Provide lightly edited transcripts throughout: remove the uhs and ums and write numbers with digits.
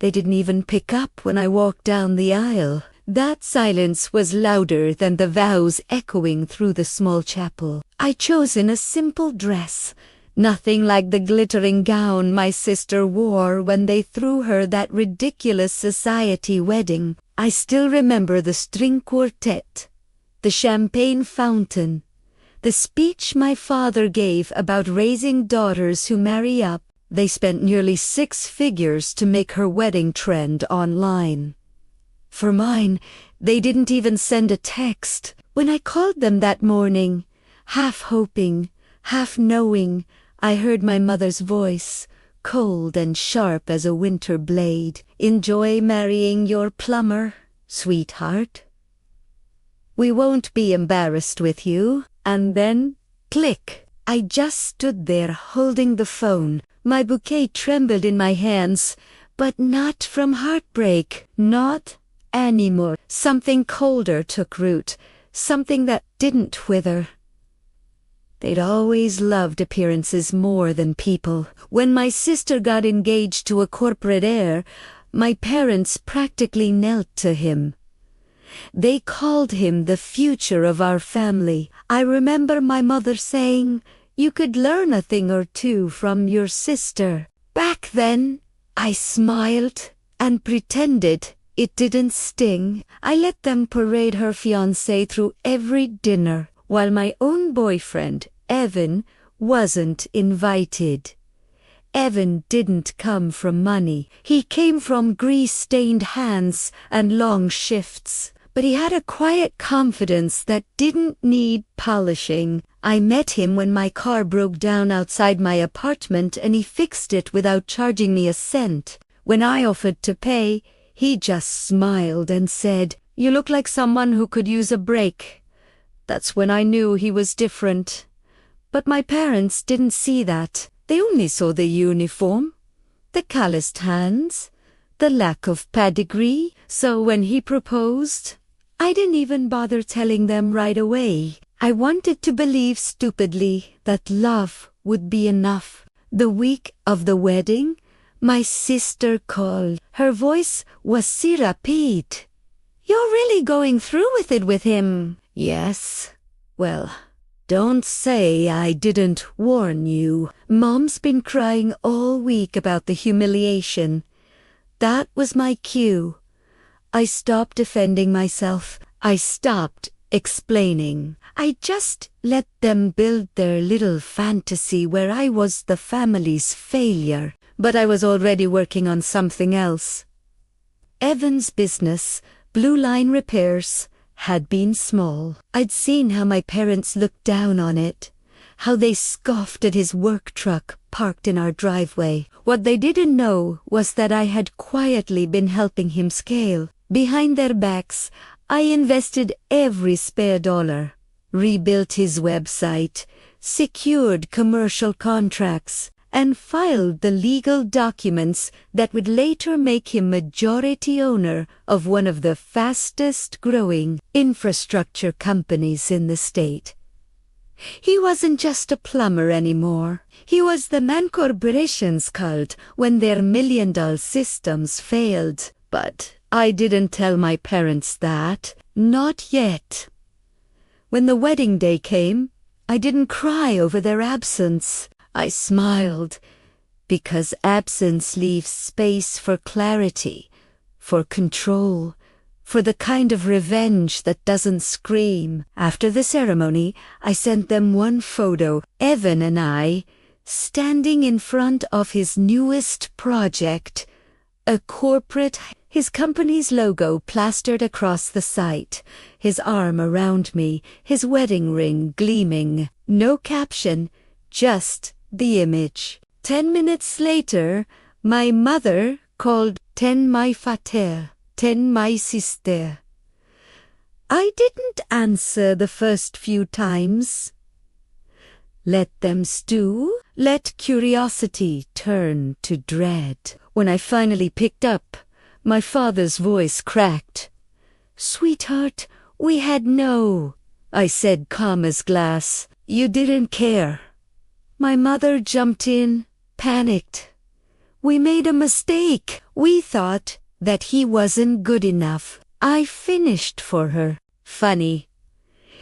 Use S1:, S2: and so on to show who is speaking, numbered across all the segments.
S1: They didn't even pick up when I walked down the aisle. That silence was louder than the vows echoing through the small chapel. I'd chosen a simple dress, nothing like the glittering gown my sister wore when they threw her that ridiculous society wedding. I still remember the string quartet, the champagne fountain, the speech my father gave about raising daughters who marry up. They spent nearly 6 figures to make her wedding trend online. For mine, they didn't even send a text. When I called them that morning, half hoping, half knowing, I heard my mother's voice, cold and sharp as a winter blade. "Enjoy marrying your plumber, sweetheart. We won't be embarrassed with you." And then, click. I just stood there holding the phone. My bouquet trembled in my hands, but not from heartbreak. Not anymore. Something colder took root, something that didn't wither. They'd always loved appearances more than people. When my sister got engaged to a corporate heir, my parents practically knelt to him. They called him the future of our family. I remember my mother saying, "You could learn a thing or two from your sister." Back then, I smiled and pretended it didn't sting. I let them parade her fiancé through every dinner, while my own boyfriend, Evan, wasn't invited. Evan didn't come from money. He came from grease-stained hands and long shifts. But he had a quiet confidence that didn't need polishing. I met him when my car broke down outside my apartment and he fixed it without charging me a cent. When I offered to pay, he just smiled and said, "You look like someone who could use a break." That's when I knew he was different. But my parents didn't see that. They only saw the uniform, the calloused hands, the lack of pedigree. So when he proposed, I didn't even bother telling them right away. I wanted to believe stupidly that love would be enough. The week of the wedding, my sister called. Her voice was si rapide. "You're really going through with it with him?" "Yes." "Well, don't say I didn't warn you. Mom's been crying all week about the humiliation." That was my cue. I stopped defending myself. I stopped explaining. I just let them build their little fantasy where I was the family's failure. But I was already working on something else. Evan's business, Blue Line Repairs, had been small. I'd seen how my parents looked down on it, how they scoffed at his work truck parked in our driveway. What they didn't know was that I had quietly been helping him scale. Behind their backs, I invested every spare dollar, rebuilt his website, secured commercial contracts, and filed the legal documents that would later make him majority owner of one of the fastest growing infrastructure companies in the state. He wasn't just a plumber anymore. He was the man corporations called when their million-dollar systems failed. But I didn't tell my parents that. Not yet. When the wedding day came, I didn't cry over their absence. I smiled, because absence leaves space for clarity, for control, for the kind of revenge that doesn't scream. After the ceremony, I sent them one photo, Evan and I, standing in front of his newest project, a corporate, his company's logo plastered across the site, his arm around me, his wedding ring gleaming. No caption, just the image. 10 minutes later, my mother called ten my fater, ten my sister. I didn't answer the first few times. Let them stew. Let curiosity turn to dread. When I finally picked up, my father's voice cracked. "Sweetheart, we had no," I said calm as glass. "You didn't care." My mother jumped in, panicked. We made a mistake. We thought that he wasn't good enough. I finished for her. Funny.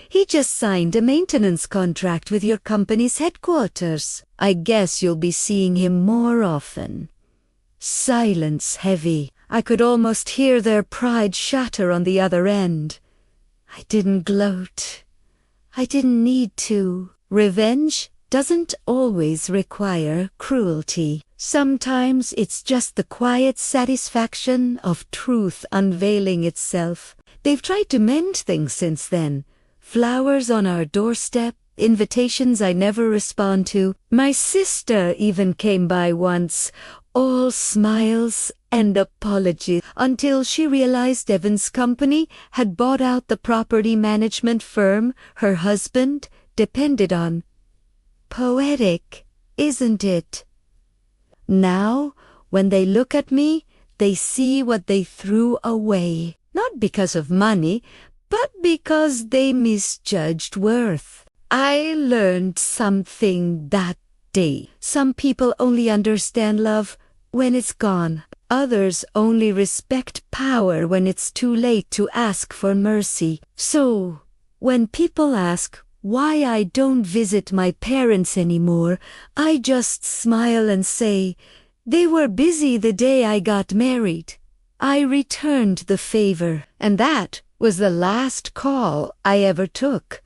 S1: He just signed a maintenance contract with your company's headquarters. I guess you'll be seeing him more often. Silence heavy. I could almost hear their pride shatter on the other end. I didn't gloat. I didn't need to. Revenge doesn't always require cruelty. Sometimes it's just the quiet satisfaction of truth unveiling itself. They've tried to mend things since then. Flowers on our doorstep, invitations I never respond to. My sister even came by once, all smiles and apologies, until she realized Evan's company had bought out the property management firm her husband depended on. Poetic, isn't it? Now, when they look at me, they see what they threw away. Not because of money, but because they misjudged worth. I learned something that day. Some people only understand love when it's gone. Others only respect power when it's too late to ask for mercy. So, when people ask why I don't visit my parents anymore, I just smile and say, they were busy the day I got married. I returned the favor, and that was the last call I ever took.